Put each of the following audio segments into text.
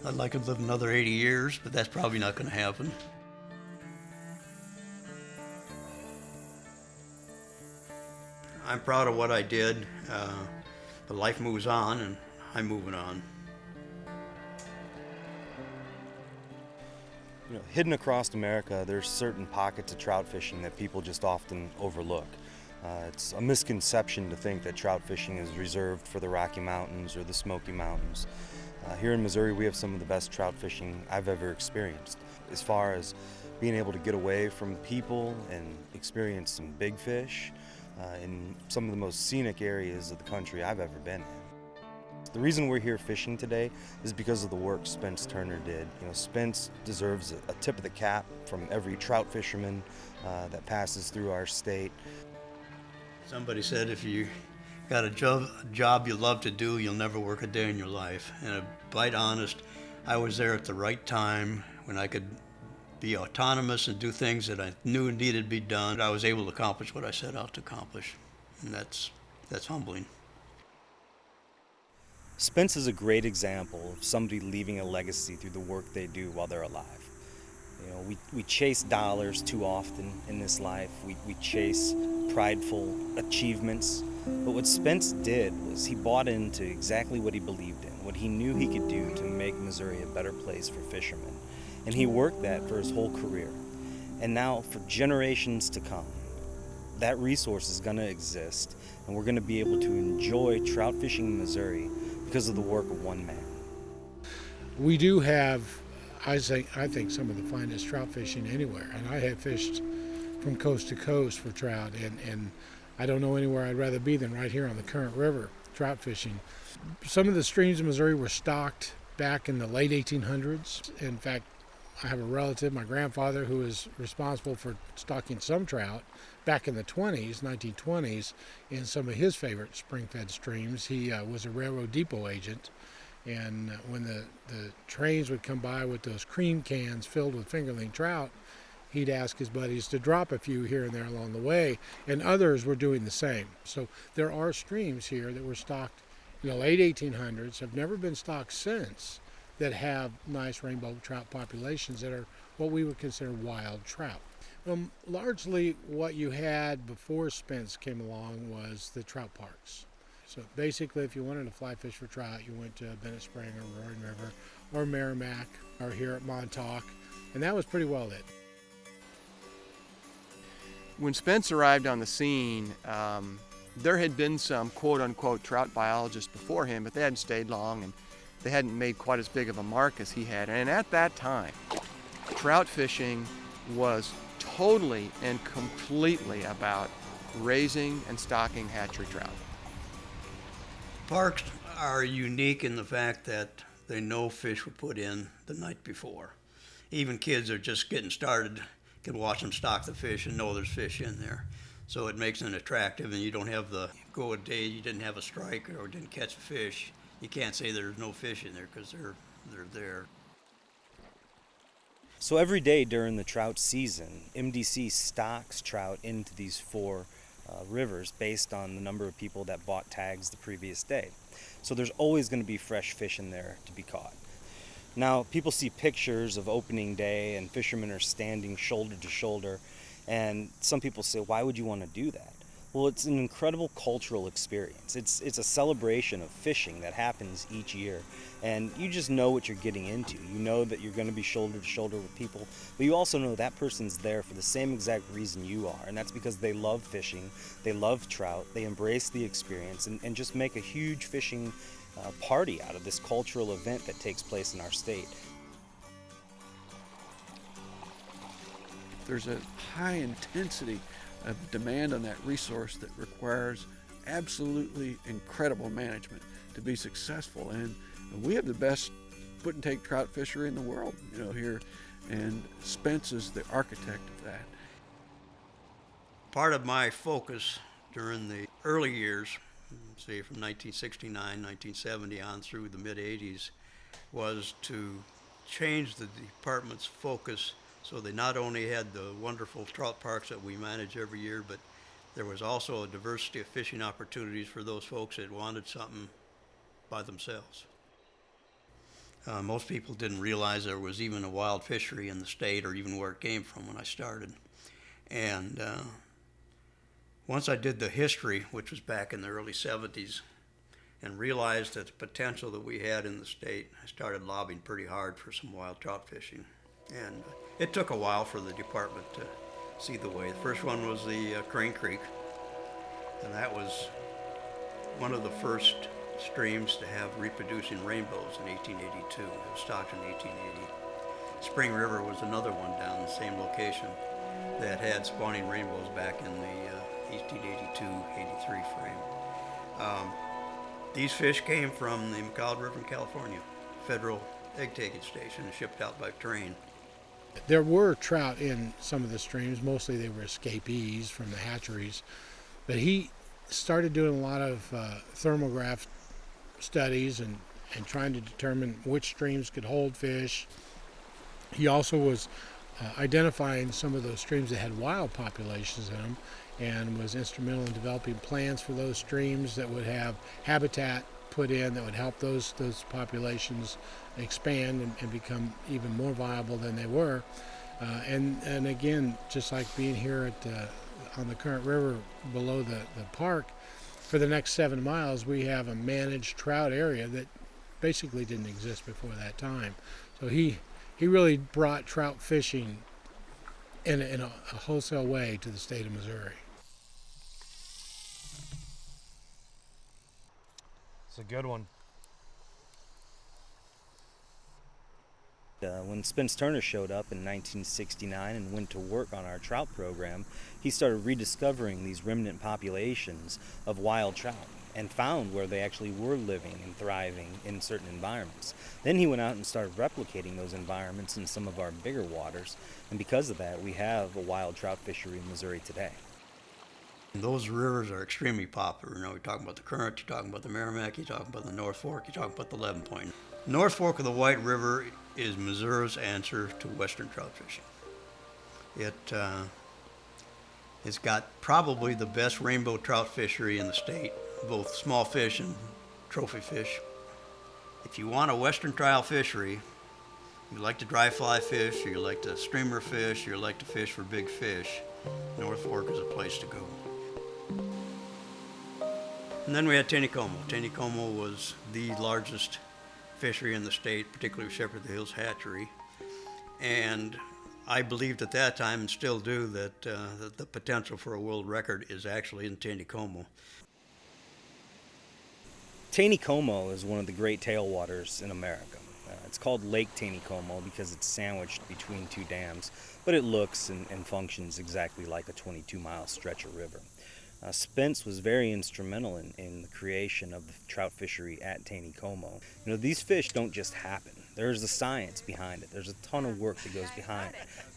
I'd like to live another 80 years, but that's probably not going to happen. I'm proud of what I did, but life moves on and I'm moving on. Hidden across America, there's certain pockets of trout fishing that people just often overlook. It's a misconception to think that trout fishing is reserved for the Rocky Mountains or the Smoky Mountains. Here in Missouri, we have some of the best trout fishing I've ever experienced. As far as being able to get away from people and experience some big fish in some of the most scenic areas of the country I've ever been in. The reason we're here fishing today is because of the work Spence Turner did. Spence deserves a tip of the cap from every trout fisherman that passes through our state. Somebody said if you got a job you love to do, you'll never work a day in your life. And to bite honest, I was there at the right time when I could be autonomous and do things that I knew needed to be done. I was able to accomplish what I set out to accomplish, and that's humbling. Spence is a great example of somebody leaving a legacy through the work they do while they're alive. We chase dollars too often in this life. We chase prideful achievements. But what Spence did was he bought into exactly what he believed in, what he knew he could do to make Missouri a better place for fishermen. And he worked that for his whole career. And now, for generations to come, that resource is going to exist, and we're going to be able to enjoy trout fishing in Missouri because of the work of one man. We do have, I think some of the finest trout fishing anywhere, and I have fished from coast to coast for trout, and I don't know anywhere I'd rather be than right here on the Current River trout fishing. Some of the streams in Missouri were stocked back in the late 1800s. In fact, I have a relative, my grandfather, who was responsible for stocking some trout back in the 1920s, in some of his favorite spring-fed streams. He was a railroad depot agent, and when the trains would come by with those cream cans filled with fingerling trout, he'd ask his buddies to drop a few here and there along the way, and others were doing the same. So there are streams here that were stocked in the late 1800s, have never been stocked since, that have nice rainbow trout populations that are what we would consider wild trout. Largely what you had before Spence came along was the trout parks. So basically, if you wanted to fly fish for trout, you went to Bennett Spring or Roaring River or Merrimack or here at Montauk, and that was pretty well lit. When Spence arrived on the scene, there had been some quote-unquote trout biologists before him, but they hadn't stayed long and they hadn't made quite as big of a mark as he had. And at that time, trout fishing was totally and completely about raising and stocking hatchery trout. Parks are unique in the fact that they know fish were put in the night before. Even kids are just getting started can watch them stock the fish and know there's fish in there. So it makes it attractive, and you don't have the go a day you didn't have a strike or didn't catch a fish. You can't say there's no fish in there because they're there. So every day during the trout season, MDC stocks trout into these four rivers based on the number of people that bought tags the previous day. So there's always going to be fresh fish in there to be caught. Now, people see pictures of opening day and fishermen are standing shoulder to shoulder, and some people say, why would you want to do that? Well, it's an incredible cultural experience. It's a celebration of fishing that happens each year, and you just know what you're getting into. You know that you're going to be shoulder to shoulder with people, but you also know that person's there for the same exact reason you are, and that's because they love fishing, they love trout, they embrace the experience, and just make a huge fishing party out of this cultural event that takes place in our state. There's a high intensity of demand on that resource that requires absolutely incredible management to be successful. And we have the best put and take trout fishery in the world, here. and Spence is the architect of that. Part of my focus during the early years, say from 1969, 1970 on through the mid-80s, was to change the department's focus so they not only had the wonderful trout parks that we manage every year, but there was also a diversity of fishing opportunities for those folks that wanted something by themselves. Most people didn't realize there was even a wild fishery in the state, or even where it came from when I started. And once I did the history, which was back in the early 70s, and realized that the potential that we had in the state, I started lobbying pretty hard for some wild trout fishing. And it took a while for the department to see the way. The first one was the Crane Creek, and that was one of the first streams to have reproducing rainbows in 1882. It was stocked in 1880. Spring River was another one down the same location that had spawning rainbows back in the 1882-83 frame. These fish came from the McCall River in California, federal egg-taking station, and shipped out by train. There were trout in some of the streams. Mostly they were escapees from the hatcheries. But he started doing a lot of thermograph studies and trying to determine which streams could hold fish. He also was identifying some of those streams that had wild populations in them, and was instrumental in developing plans for those streams that would have habitat put in that would help those populations expand and become even more viable than they were. And again, just like being here on the Current River below the park, for the next 7 miles we have a managed trout area that basically didn't exist before that time. So he really brought trout fishing in a wholesale way to the state of Missouri. It's a good one. When Spence Turner showed up in 1969 and went to work on our trout program, he started rediscovering these remnant populations of wild trout and found where they actually were living and thriving in certain environments. Then he went out and started replicating those environments in some of our bigger waters, and because of that, we have a wild trout fishery in Missouri today. And those rivers are extremely popular. You know, you're talking about the Current, you're talking about the Merrimack, you're talking about the North Fork, you're talking about the 11 Point. North Fork of the White River is Missouri's answer to western trout fishing. It's got probably the best rainbow trout fishery in the state, both small fish and trophy fish. If you want a western trout fishery, you like to dry fly fish, or you like to streamer fish, or you like to fish for big fish, North Fork is a place to go. And then we had Taneycomo. Taneycomo was the largest fishery in the state, particularly with Shepherd of the Hills Hatchery. And I believed at that time, and still do, that the potential for a world record is actually in Taneycomo. Taneycomo is one of the great tailwaters in America. It's called Lake Taneycomo because it's sandwiched between two dams, but it looks and functions exactly like a 22-mile stretch of river. Spence was very instrumental in the creation of the trout fishery at Taneycomo. You know, these fish don't just happen. There's a science behind it. There's a ton of work that goes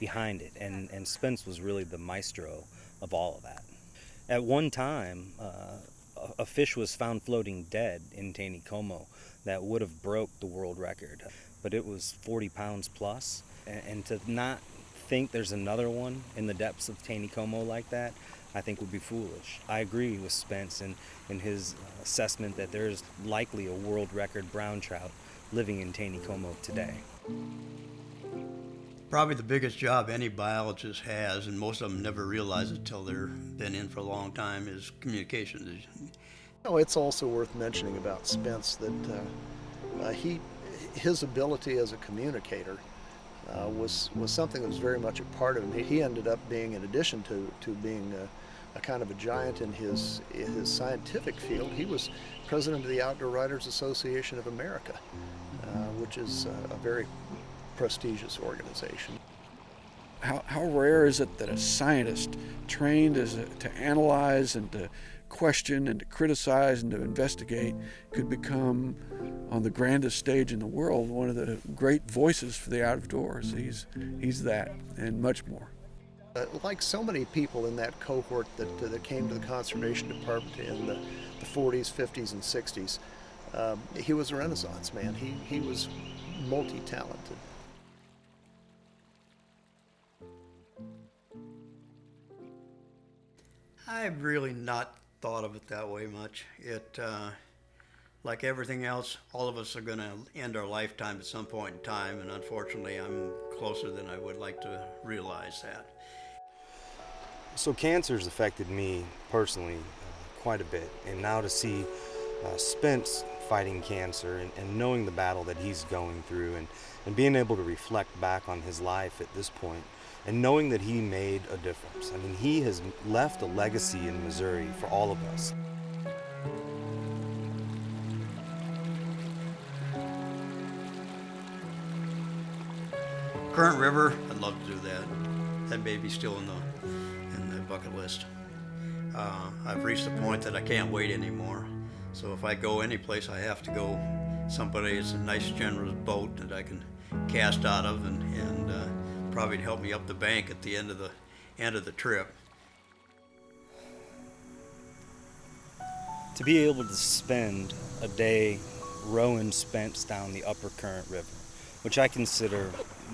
behind it, and Spence was really the maestro of all of that. At one time, a fish was found floating dead in Taneycomo that would have broke the world record, but it was 40 pounds plus, and to not think there's another one in the depths of Taneycomo like that, I think would be foolish. I agree with Spence in his assessment that there's likely a world record brown trout living in Taneycomo today. Probably the biggest job any biologist has, and most of them never realize it till they're been in for a long time, is communication. Oh, it's also worth mentioning about Spence that his ability as a communicator was something that was very much a part of him. He ended up being, in addition to being a kind of a giant in his scientific field, he was president of the Outdoor Writers Association of America, which is a very prestigious organization. How rare is it that a scientist trained to analyze and to question and to criticize and to investigate could become, on the grandest stage in the world, one of the great voices for the outdoors. He's that and much more. Like so many people in that cohort that came to the Conservation Department in the 40s, 50s, and 60s, he was a Renaissance man. He was multi-talented. I've really not thought of it that way much. Like everything else, all of us are going to end our lifetime at some point in time, and unfortunately, I'm closer than I would like to realize that. So cancer's affected me personally quite a bit, and now to see Spence fighting cancer and knowing the battle that he's going through and being able to reflect back on his life at this point and knowing that he made a difference. I mean, he has left a legacy in Missouri for all of us. Current River, I'd love to do that. That may be still in the bucket list. I've reached the point that I can't wait anymore. So if I go any place, I have to go someplace, a nice generous boat that I can cast out of and probably help me up the bank at the end of the trip. To be able to spend a day rowing Spence down the Upper Current River, which I consider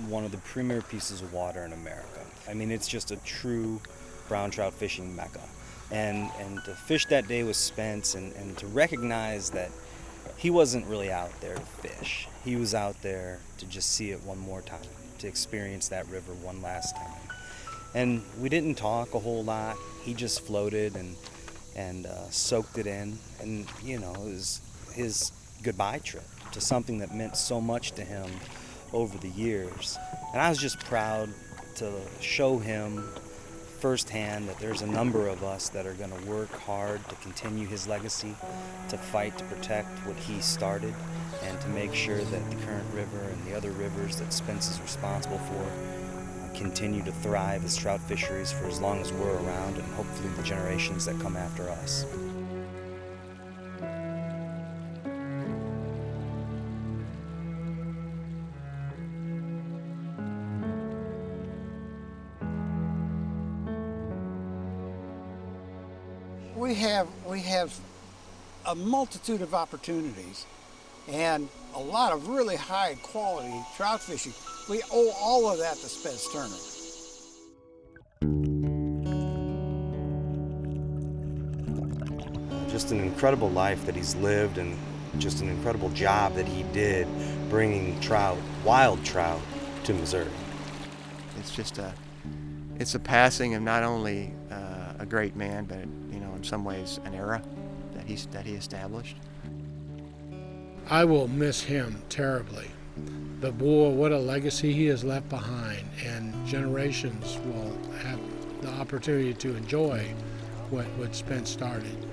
one of the premier pieces of water in America. I mean, it's just a true brown trout fishing mecca. And to fish that day with Spence and to recognize that he wasn't really out there to fish. He was out there to just see it one more time, to experience that river one last time. And we didn't talk a whole lot. He just floated and soaked it in. And, you know, it was his goodbye trip to something that meant so much to him over the years. And I was just proud to show him firsthand that there's a number of us that are going to work hard to continue his legacy, to fight to protect what he started, and to make sure that the Current River and the other rivers that Spence is responsible for continue to thrive as trout fisheries for as long as we're around, and hopefully the generations that come after us. We have a multitude of opportunities and a lot of really high quality trout fishing. We owe all of that to Spence Turner. Just an incredible life that he's lived and just an incredible job that he did bringing trout, wild trout, to Missouri. It's just it's a passing of not only a great man, but in some ways an era that he established. I will miss him terribly, but boy, what a legacy he has left behind, and generations will have the opportunity to enjoy what Spence started.